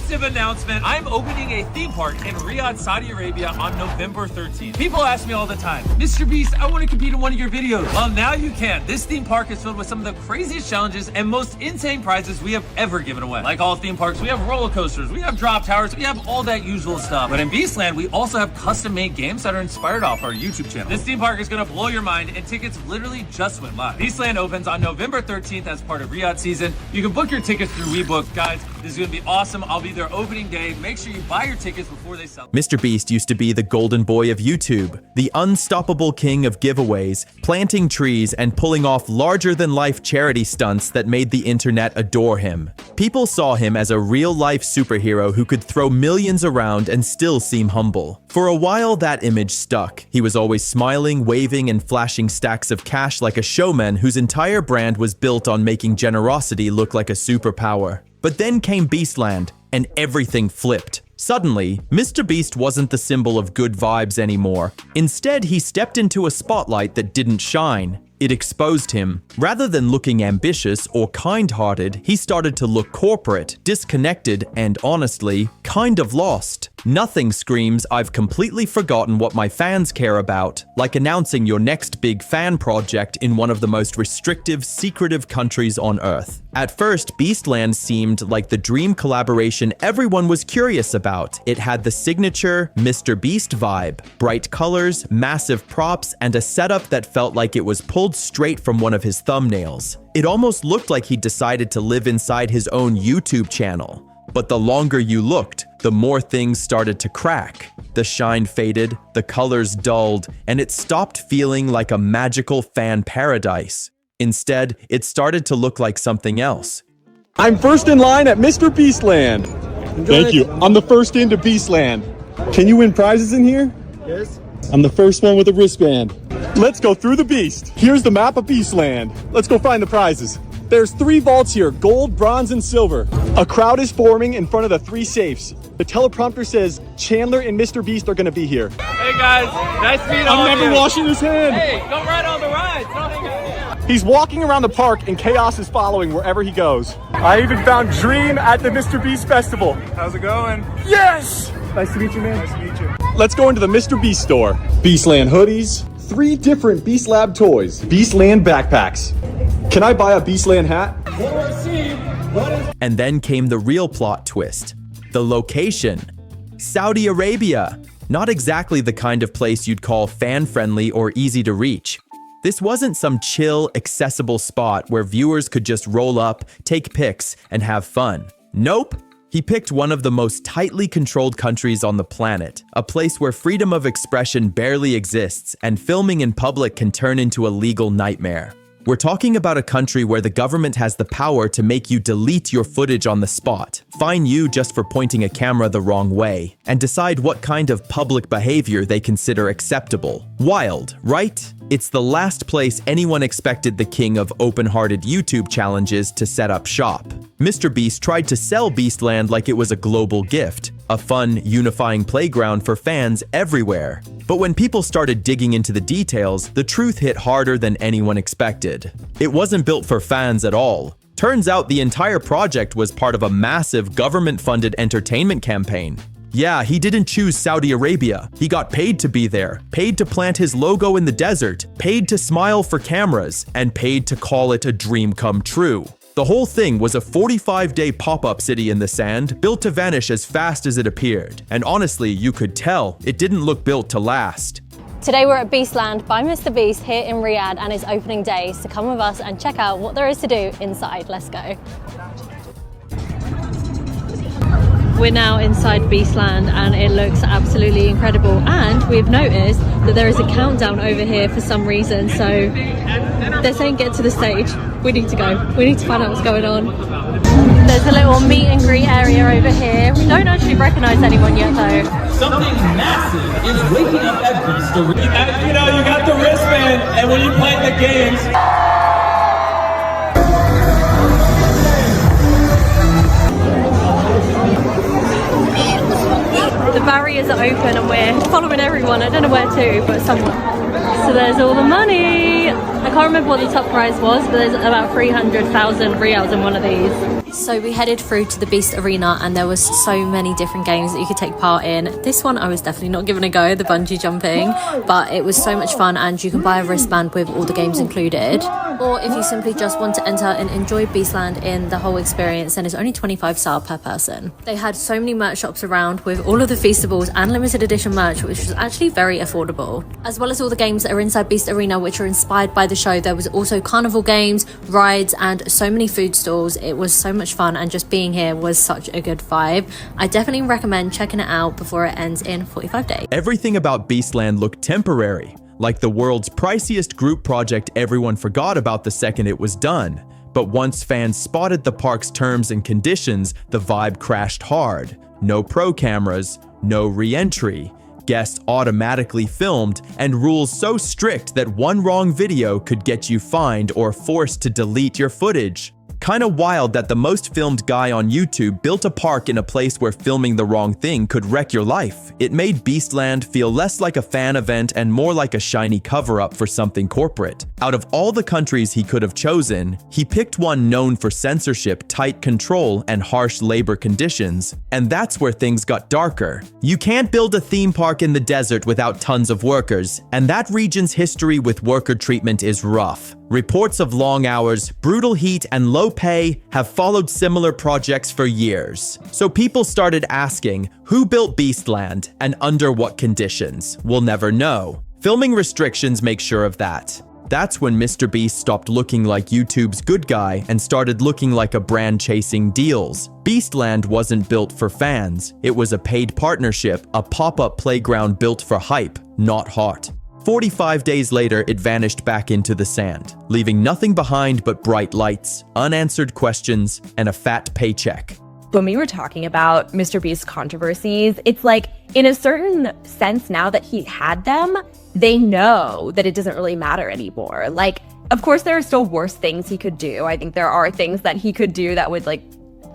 massive announcement. I'm opening a theme park in Riyadh, Saudi Arabia on November 13th. People ask me all the time, Mr. Beast, I want to compete in one of your videos. Well, now you can. This theme park is filled with some of the craziest challenges and most insane prizes we have ever given away. Like all theme parks, we have roller coasters, we have drop towers, we have all that usual stuff. But in Beastland, we also have custom-made games that are inspired off our YouTube channel. This theme park is going to blow your mind, and tickets literally just went live. Beastland opens on November 13th as part of Riyadh season. You can book your tickets through WeBook. Guys, this is going to be awesome. I'll be there opening day. Make sure you buy your tickets before they sell. MrBeast used to be the golden boy of YouTube, the unstoppable king of giveaways, planting trees, and pulling off larger-than-life charity stunts that made the internet adore him. People saw him as a real-life superhero who could throw millions around and still seem humble. For a while, that image stuck. He was always smiling, waving, and flashing stacks of cash like a showman whose entire brand was built on making generosity look like a superpower. But then came Beastland, and everything flipped. Suddenly, MrBeast wasn't the symbol of good vibes anymore. Instead, he stepped into a spotlight that didn't shine. It exposed him. Rather than looking ambitious or kind-hearted, he started to look corporate, disconnected, and honestly, kind of lost. Nothing screams, "I've completely forgotten what my fans care about," like announcing your next big fan project in one of the most restrictive, secretive countries on Earth. At first, Beastland seemed like the dream collaboration everyone was curious about. It had the signature MrBeast vibe, bright colors, massive props, and a setup that felt like it was pulled straight from one of his thumbnails. It almost looked like he decided to live inside his own YouTube channel. But the longer you looked, the more things started to crack. The shine faded, the colors dulled, and it stopped feeling like a magical fan paradise. Instead, it started to look like something else. I'm first in line at MrBeast Land. Thank you. I'm the first into Beastland. Can you win prizes in here? Yes. I'm the first one with a wristband. Let's go through the beast. Here's the map of Beastland. Let's go find the prizes. There's 3 vaults here, gold, bronze, and silver. A crowd is forming in front of the 3 safes. The teleprompter says Chandler and MrBeast are gonna be here. Hey guys, nice to meet all of you. I'm never washing his hand. Hey, go ride on the rides. Don't hang out. He's walking around the park and chaos is following wherever he goes. I even found Dream at the MrBeast Festival. How's it going? Yes! Nice to meet you, man. Nice to meet you. Let's go into the MrBeast store. Beastland hoodies, 3 different Beast Lab toys, Beastland backpacks. Can I buy a Beastland hat? And then came the real plot twist. The location. Saudi Arabia. Not exactly the kind of place you'd call fan-friendly or easy to reach. This wasn't some chill, accessible spot where viewers could just roll up, take pics, and have fun. Nope. He picked one of the most tightly controlled countries on the planet, a place where freedom of expression barely exists and filming in public can turn into a legal nightmare. We're talking about a country where the government has the power to make you delete your footage on the spot, fine you just for pointing a camera the wrong way, and decide what kind of public behavior they consider acceptable. Wild, right? It's the last place anyone expected the king of open-hearted YouTube challenges to set up shop. MrBeast tried to sell Beastland like it was a global gift, a fun, unifying playground for fans everywhere. But when people started digging into the details, the truth hit harder than anyone expected. It wasn't built for fans at all. Turns out the entire project was part of a massive government-funded entertainment campaign. Yeah, he didn't choose Saudi Arabia. He got paid to be there, paid to plant his logo in the desert, paid to smile for cameras, and paid to call it a dream come true. The whole thing was a 45-day pop-up city in the sand, built to vanish as fast as it appeared. And honestly, you could tell, it didn't look built to last. Today we're at Beastland by MrBeast here in Riyadh and it's opening day, so come with us and check out what there is to do inside. Let's go. We're now inside Beastland and it looks absolutely incredible, and we've noticed that there is a countdown over here for some reason, so they're saying get to the stage. We need to go. We need to find out what's going on. There's a little meet and greet area over here. We don't actually recognise anyone yet though. Something massive is waking up at Beast Arena. You know, you got the wristband, and when you play the games, the barriers are open and we're following everyone. I don't know where to, but someone. So there's all the money. I can't remember what the top prize was, but there's about 300,000 riyals in one of these. So we headed through to the Beast Arena and there was so many different games that you could take part in. This one I was definitely not giving a go, the bungee jumping, but it was so much fun and you can buy a wristband with all the games included. Or if you simply just want to enter and enjoy Beastland in the whole experience, then it's only 25 SAR per person. They had so many merch shops around with all of the Feastables and limited edition merch, which was actually very affordable. As well as all the games that are inside Beast Arena, which are inspired by the show, there was also carnival games, rides, and so many food stalls. It was so much fun and just being here was such a good vibe. I definitely recommend checking it out before it ends in 45 days. Everything about Beastland looked temporary, like the world's priciest group project everyone forgot about the second it was done. But once fans spotted the park's terms and conditions, the vibe crashed hard. No pro cameras, no re-entry, guests automatically filmed, and rules so strict that one wrong video could get you fined or forced to delete your footage. Kinda wild that the most filmed guy on YouTube built a park in a place where filming the wrong thing could wreck your life. It made Beastland feel less like a fan event and more like a shiny cover-up for something corporate. Out of all the countries he could have chosen, he picked one known for censorship, tight control, and harsh labor conditions. And that's where things got darker. You can't build a theme park in the desert without tons of workers, and that region's history with worker treatment is rough. Reports of long hours, brutal heat, and low pay have followed similar projects for years. So people started asking, who built Beastland and under what conditions? We'll never know. Filming restrictions make sure of that. That's when MrBeast stopped looking like YouTube's good guy and started looking like a brand chasing deals. Beastland wasn't built for fans. It was a paid partnership, a pop-up playground built for hype, not heart. 45 days later, it vanished back into the sand, leaving nothing behind but bright lights, unanswered questions, and a fat paycheck. When we were talking about MrBeast's controversies, it's like, in a certain sense, now that he had them, they know that it doesn't really matter anymore. Like, of course, there are still worse things he could do. I think there are things that he could do that would, like,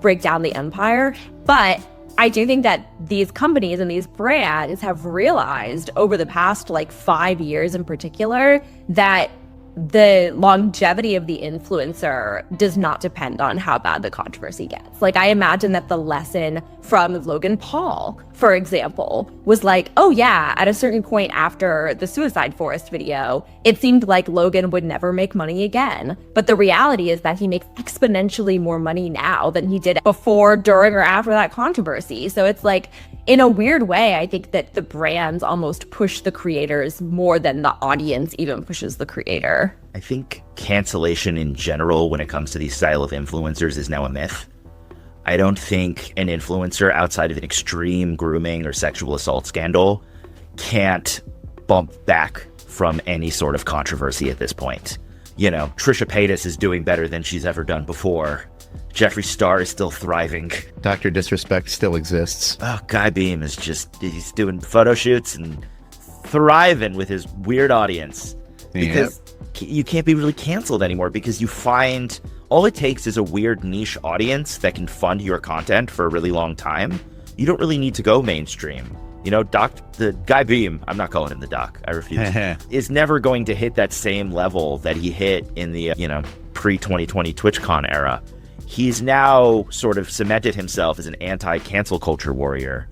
break down the empire. But I do think that these companies and these brands have realized over the past, like, 5 years in particular, that the longevity of the influencer does not depend on how bad the controversy gets. Like, I imagine that the lesson from Logan Paul, for example, was like, oh yeah, at a certain point after the Suicide Forest video, it seemed like Logan would never make money again. But the reality is that he makes exponentially more money now than he did before, during, or after that controversy. So it's like, in a weird way, I think that the brands almost push the creators more than the audience even pushes the creator. I think cancellation in general when it comes to these style of influencers is now a myth. I don't think an influencer outside of an extreme grooming or sexual assault scandal can't bump back from any sort of controversy at this point. You know, Trisha Paytas is doing better than she's ever done before. Jeffree Star is still thriving. Dr. Disrespect still exists. Oh, Guy Beam is just, he's doing photo shoots and thriving with his weird audience. Because you can't be really canceled anymore because you find all it takes is a weird niche audience that can fund your content for a really long time. You don't really need to go mainstream. You know, the Guy Beam, I'm not calling him the Doc, I refuse, is never going to hit that same level that he hit in the, pre-2020 TwitchCon era. He's now sort of cemented himself as an anti-cancel culture warrior.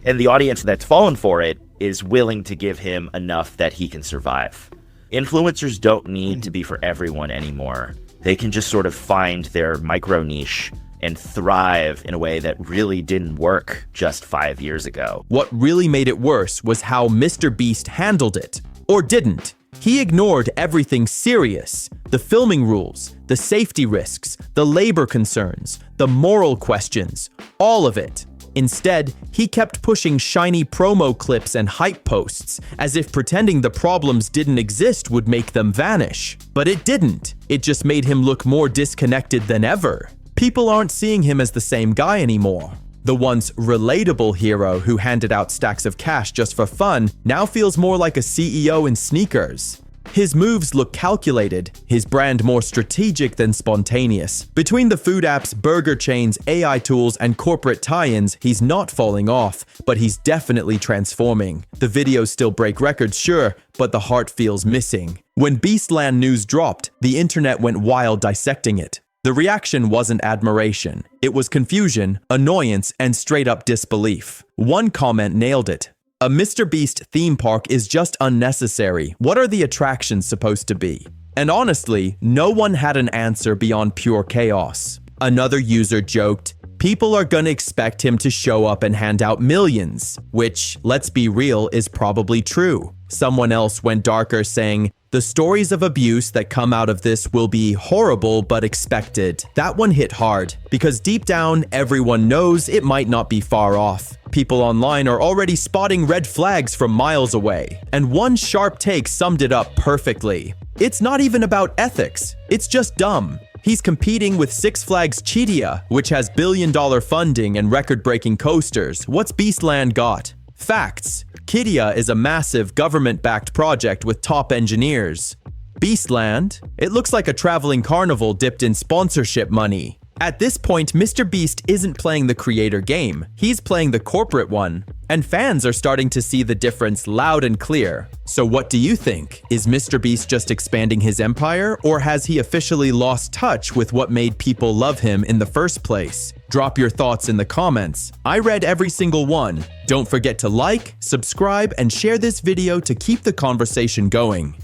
And the audience that's fallen for it is willing to give him enough that he can survive. Influencers don't need to be for everyone anymore. They can just sort of find their micro niche and thrive in a way that really didn't work just 5 years ago. What really made it worse was how MrBeast handled it. Or didn't. He ignored everything serious. The filming rules, the safety risks, the labor concerns, the moral questions, all of it. Instead, he kept pushing shiny promo clips and hype posts, as if pretending the problems didn't exist would make them vanish. But it didn't. It just made him look more disconnected than ever. People aren't seeing him as the same guy anymore. The once relatable hero who handed out stacks of cash just for fun now feels more like a CEO in sneakers. His moves look calculated, his brand more strategic than spontaneous. Between the food apps, burger chains, AI tools, and corporate tie-ins, he's not falling off, but he's definitely transforming. The videos still break records, sure, but the heart feels missing. When Beastland news dropped, the internet went wild dissecting it. The reaction wasn't admiration. It was confusion, annoyance, and straight-up disbelief. One comment nailed it. A MrBeast theme park is just unnecessary. What are the attractions supposed to be? And honestly, no one had an answer beyond pure chaos. Another user joked, people are gonna expect him to show up and hand out millions, which, let's be real, is probably true. Someone else went darker, saying, the stories of abuse that come out of this will be horrible but expected. That one hit hard, because deep down, everyone knows it might not be far off. People online are already spotting red flags from miles away, and one sharp take summed it up perfectly. It's not even about ethics, it's just dumb. He's competing with Six Flags Cheetah, which has billion-dollar funding and record-breaking coasters. What's Beastland got? Facts. Cheetah is a massive government-backed project with top engineers. Beastland? It looks like a traveling carnival dipped in sponsorship money. At this point, MrBeast isn't playing the creator game, he's playing the corporate one. And fans are starting to see the difference loud and clear. So what do you think? Is MrBeast just expanding his empire, or has he officially lost touch with what made people love him in the first place? Drop your thoughts in the comments. I read every single one. Don't forget to like, subscribe, and share this video to keep the conversation going.